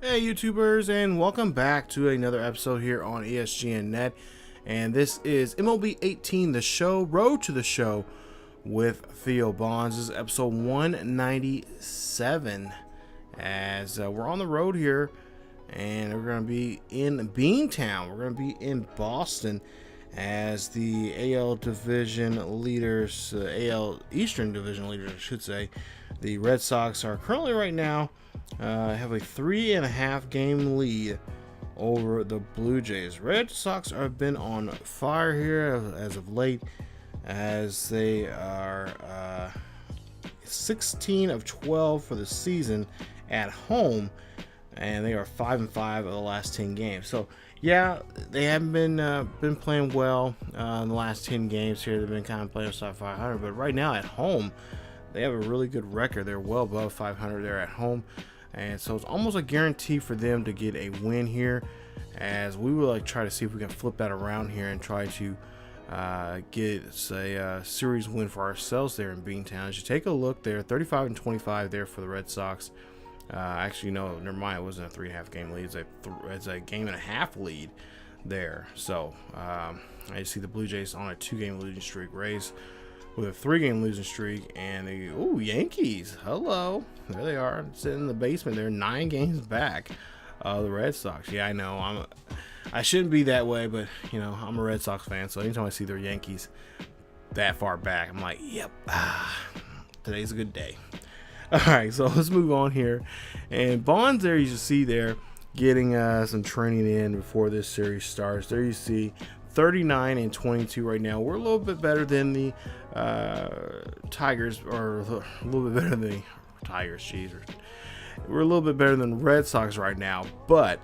Hey YouTubers, and welcome back to another episode here on ESGNet. And this is MLB 18, the show, Road to the Show with Theo Bonds. This is episode 197 as we're on the road here, and we're going to be in Beantown. We're going to be in Boston as the AL Division leaders, AL Eastern Division leaders, I should say. The Red Sox are currently right now have a 3.5 game lead over the Blue Jays. Red Sox have been on fire here as of late, as they are 16 of 12 for the season at home, and they are 5-5 of the last 10 games. So yeah, they haven't been playing well in the last 10 games here. They've been kind of playing outside 500, but right now at home they have a really good record. They're well above 500 there at home, and so it's almost a guarantee for them to get a win here, as we will try to see if we can flip that around here and try to get a series win for ourselves there in Beantown. As you take a look there, 35-25 there for the Red Sox. Actually, no, never mind. It wasn't a 3.5 game lead. It's a game and a half lead there. So I see the Blue Jays on a 2-game losing streak. Rays with a 3-game losing streak, and the Yankees, hello, there they are, sitting in the basement. They're 9 games back. The Red Sox. Yeah, I know. I shouldn't be that way, but you know, I'm a Red Sox fan, so anytime I see their Yankees that far back, I'm like, yep, today's a good day. All right, so let's move on here. And Bonds there, you see there, getting some training in before this series starts. There you see 39-22 right now. We're a little bit better than the Tigers, or a little bit better than the Tigers. Jeez, we're a little bit better than the Red Sox right now, but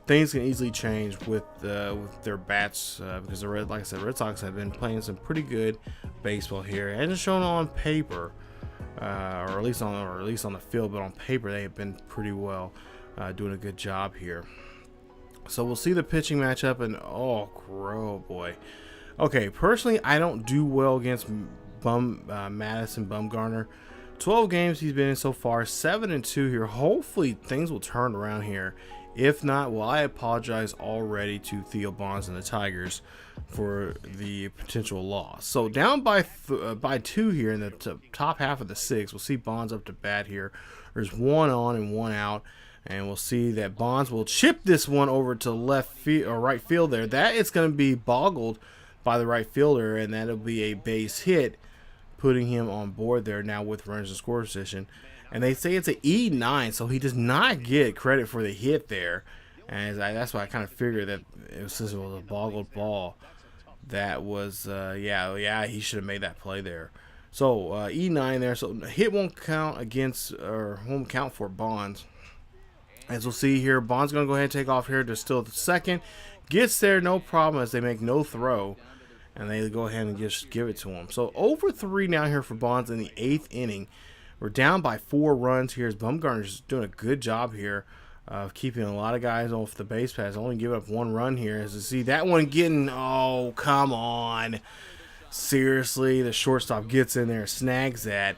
things can easily change with their bats, because like I said, Red Sox have been playing some pretty good baseball here, and it's shown on paper, or at least on the field, but on paper they have been pretty well, doing a good job here. So we'll see the pitching matchup, and oh boy. Okay, personally, I don't do well against Madison Bumgarner. 12 games he's been in so far, 7-2 here. Hopefully things will turn around here. If not, well, I apologize already to Theo Bonds and the Tigers for the potential loss. So down by 2 here in the top half of the 6th. We'll see Bonds up to bat here. There's 1 on and 1 out. And we'll see that Bonds will chip this one over to left field or right field there. That is going to be boggled by the right fielder, and that'll be a base hit, putting him on board there now with runners in score position. And they say it's an E9, so he does not get credit for the hit there. And that's why I kind of figured that since it was a boggled ball, that was he should have made that play there. So E9 there, so hit won't count against, or won't count for Bonds. As we'll see here, Bond's going to go ahead and take off here to steal the second. Gets there, no problem, as they make no throw. And they go ahead and just give it to him. So over 3 now here for Bonds in the 8th inning. We're down by 4 runs here, as Bumgarner's doing a good job here of keeping a lot of guys off the base paths. Only giving up 1 run here. As you see that one getting, oh, come on. Seriously, the shortstop gets in there, snags that,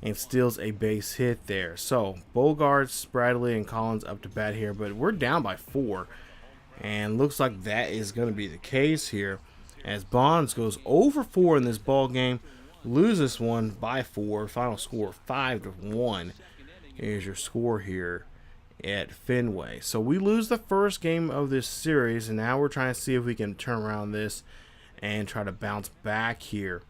and steals a base hit there. So Bogarts, Bradley, and Collins up to bat here, but we're down by 4, and looks like that is going to be the case here, as Bonds goes over 4 in this ball game, loses one by 4. Final score 5-1 is your score here at Fenway. So we lose the first game of this series, and now we're trying to see if we can turn around this and try to bounce back here.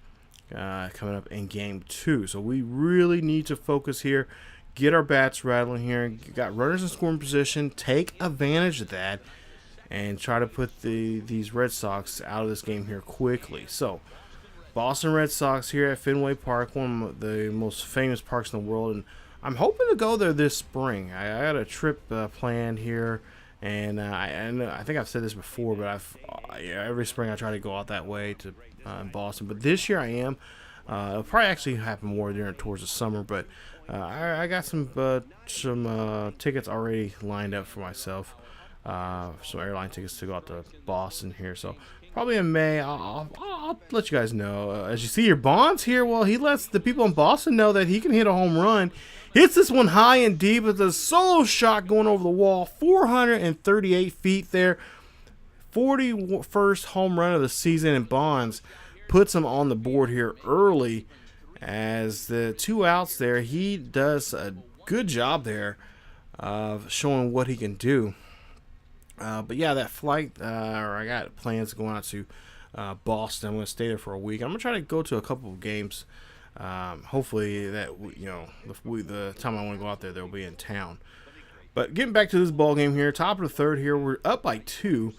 Coming up in game 2. So we really need to focus here, get our bats rattling here, got runners in scoring position, take advantage of that, and try to put these Red Sox out of this game here quickly. So Boston Red Sox here at Fenway Park, one of the most famous parks in the world, and I'm hoping to go there this spring. I got a trip planned here, and I think I've said this before, but every spring I try to go out that way to Boston. But this year I am. It'll probably actually happen more towards the summer, but I got some tickets already lined up for myself. Some airline tickets to go out to Boston here. So probably in May. I'll let you guys know. As you see here, Bonds here, well, he lets the people in Boston know that he can hit a home run. Hits this one high and deep with a solo shot going over the wall. 438 feet there. 41st home run of the season, and Bonds puts him on the board here early. As the 2 outs there, he does a good job there of showing what he can do. But yeah, that flight, or I got plans going out to Boston. I'm going to stay there for a week. I'm going to try to go to a couple of games. Hopefully that, the time I want to go out there, they'll be in town. But getting back to this ball game here, top of the third here, we're up by 2.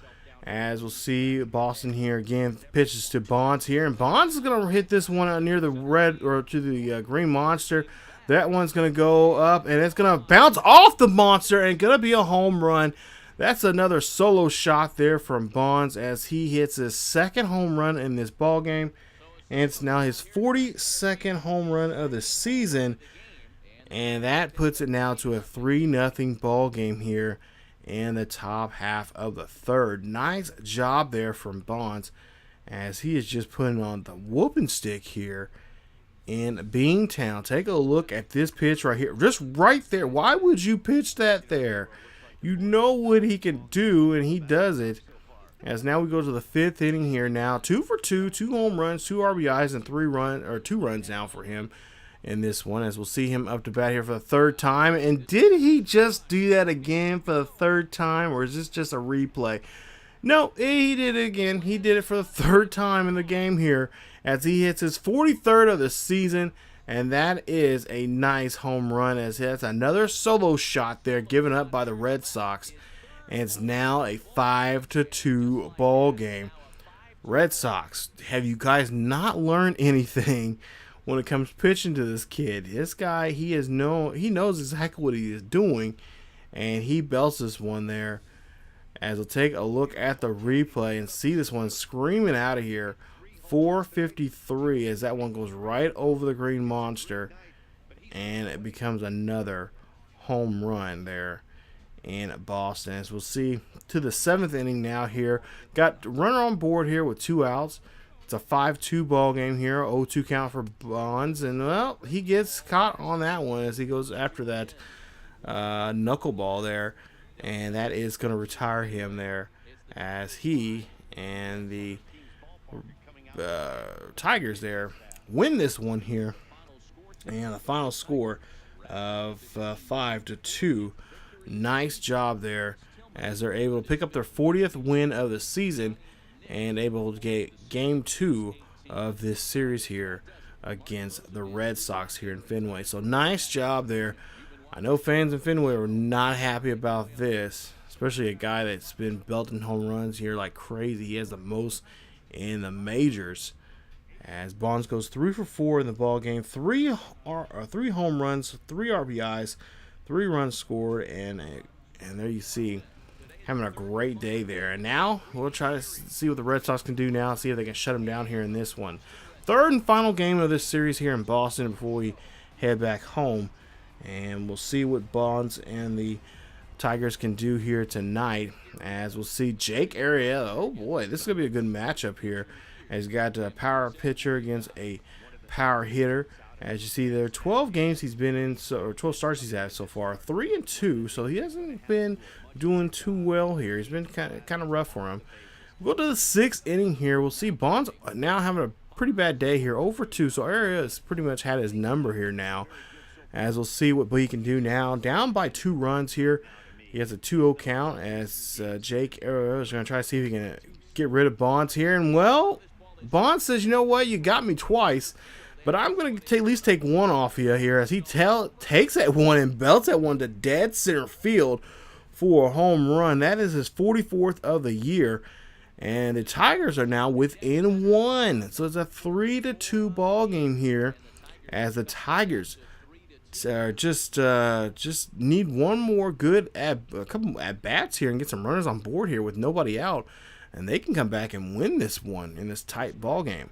As we'll see, Boston here again pitches to Bonds here, and Bonds is going to hit this one out near the red or to the green monster. That one's going to go up, and it's going to bounce off the monster and going to be a home run. That's another solo shot there from Bonds as he hits his 2nd home run in this ball game, and it's now his 42nd home run of the season, and that puts it now to a 3-0 ball game here in the top half of the third. Nice job there from Bonds as he is just putting on the whooping stick here in Beantown. Take a look at this pitch right here. Just right there. Why would you pitch that there? You know what he can do, and he does it. As now we go to the 5th inning here now. 2 for 2, 2 home runs, 2 RBIs, and 2 runs now for him in this one, as we'll see him up to bat here for the 3rd time. And did he just do that again for the 3rd time, or is this just a replay? No, he did it again. He did it for the 3rd time in the game here as he hits his 43rd of the season, and that is a nice home run as that's another solo shot there given up by the Red Sox, and it's now a 5-2 ball game. Red Sox, have you guys not learned anything when it comes pitching to this kid? This guy, he knows exactly what he is doing, and he belts this one there. As we'll take a look at the replay and see this one screaming out of here. 453 as that one goes right over the green monster, and it becomes another home run there in Boston. As we'll see to the 7th inning now here. Got runner on board here with 2 outs. It's a 5-2 ball game here. 0-2 count for Bonds. And, well, he gets caught on that one as he goes after that knuckleball there. And that is going to retire him there as he and the Tigers there win this one here. And the final score of 5-2. Nice job there as they're able to pick up their 40th win of the season and able to get game 2 of this series here against the Red Sox here in Fenway. So nice job there. I know fans in Fenway are not happy about this, especially a guy that's been belting home runs here like crazy. He has the most in the majors. As Bonds goes 3 for 4 in the ball game, 3 home runs, 3 RBIs, 3 runs scored, and there you see, having a great day there. And now we'll try to see what the Red Sox can do now, see if they can shut them down here in this one. 3rd and final game of this series here in Boston before we head back home. And we'll see what Bonds and the Tigers can do here tonight. As we'll see Jake Arrieta. Oh boy, this is going to be a good matchup here. As he's got a power pitcher against a power hitter. As you see there, 12 games he's been in, or 12 starts he's had so far, 3-2. So he hasn't been doing too well here. He's been kind of rough for him. We'll go to the 6th inning here. We'll see Bonds now having a pretty bad day here, 0-2. So Arrieta's pretty much had his number here now. As we'll see what he can do now. Down by 2 runs here. He has a 2-0 count as Jake Arrieta is going to try to see if he can get rid of Bonds here. And, well, Bonds says, you know what, you got me twice, but I'm going to at least take one off you here as he takes that one and belts that one to dead center field for a home run. That is his 44th of the year. And the Tigers are now within 1. So it's a 3-2 ball game here as the Tigers just need one more good a couple at bats here and get some runners on board here with nobody out, and they can come back and win this one in this tight ball game.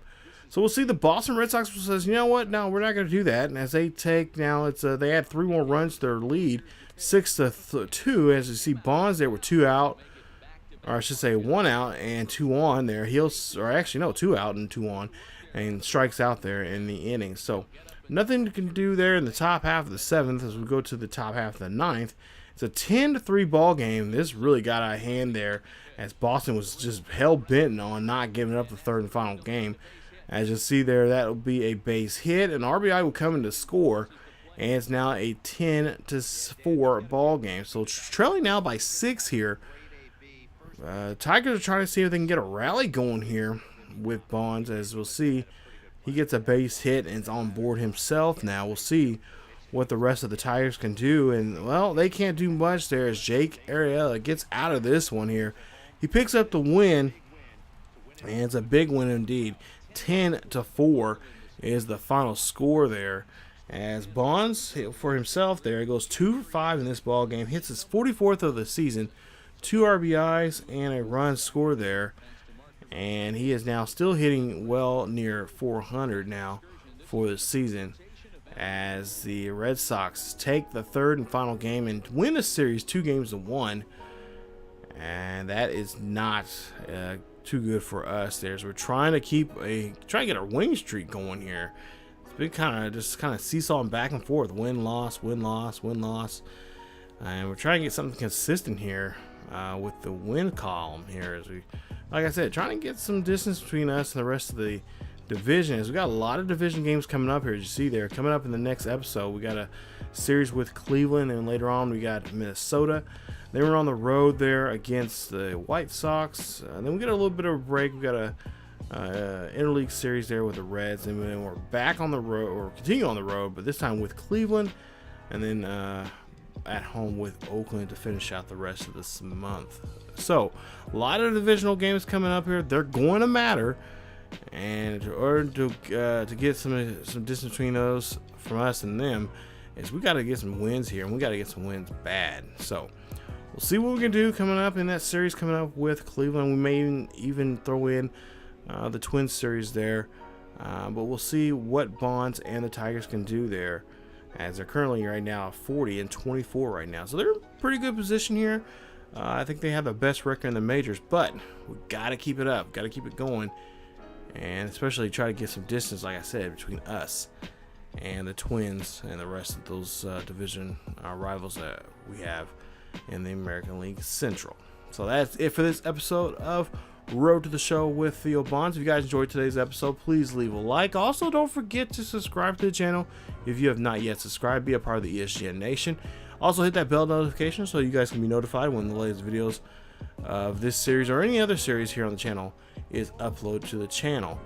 So we'll see the Boston Red Sox says, you know what, no, we're not going to do that. And as they take now, it's they add 3 more runs to their lead, 6-2. As you see Bonds there with 2 out, or I should say 1 out and 2 on there. Or actually no, 2 out and 2 on, and strikes out there in the inning. So nothing you can do there in the top half of the 7th. As we go to the top half of the 9th, it's a 10-3 ball game. This really got out of hand there, as Boston was just hell-bent on not giving up the 3rd and final game. As you see there, that will be a base hit. An RBI will come in to score, and it's now a 10-4 ball game. So trailing now by 6 here. Tigers are trying to see if they can get a rally going here with Bonds. As we'll see, he gets a base hit and is on board himself now. We'll see what the rest of the Tigers can do. And, well, they can't do much there as Jake Arrieta gets out of this one here. He picks up the win, and it's a big win indeed. 10-4 is the final score there. As Bonds, for himself there, he goes 2 for 5 in this ball game, hits his 44th of the season, 2 RBIs and a run score there, and he is now still hitting well near 400 now for the season, as the Red Sox take the 3rd and final game and win the series 2-1, and that is not too good for us there. So we're trying to get our winning streak going here. It's been kind of seesawing back and forth, win loss, win loss, win loss, and we're trying to get something consistent here with the win column here. As we, like I said, trying to get some distance between us and the rest of the division. As we got a lot of division games coming up here, as you see there. Coming up in the next episode, we got a series with Cleveland, and later on we got Minnesota. Then we're on the road there against the White Sox. Then we get a little bit of a break. We got a interleague series there with the Reds, and then we're back on the road, or continue on the road, but this time with Cleveland, and then at home with Oakland to finish out the rest of this month. So a lot of divisional games coming up here. They're going to matter, and in order to get some distance between those from us and them, is we got to get some wins here, and we got to get some wins bad. So we'll see what we can do coming up in that series coming up with Cleveland. We may even throw in the Twins series there, but we'll see what Bonds and the Tigers can do there, as they're currently right now 40-24 right now. So they're in pretty good position here. I think they have the best record in the majors, but we got to keep it up, got to keep it going, and especially try to get some distance, like I said, between us and the Twins and the rest of those division rivals that we have in the American League Central. So that's it for this episode of Road to the Show with Theo Bonds. If you guys enjoyed today's episode, please leave a like. Also, don't forget to subscribe to the channel if you have not yet subscribed. Be a part of the ESGN Nation. Also, hit that bell notification so you guys can be notified when the latest videos of this series or any other series here on the channel is uploaded to the channel.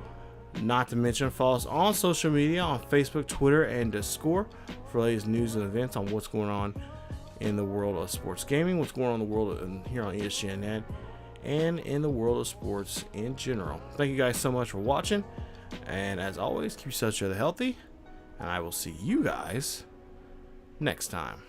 Not to mention, follow us on social media on Facebook, Twitter, and Discord for latest news and events on what's going on in the world of sports gaming, what's going on in the world here on ESGNet, and in the world of sports in general. Thank you guys so much for watching, and as always, keep yourself healthy, and I will see you guys next time.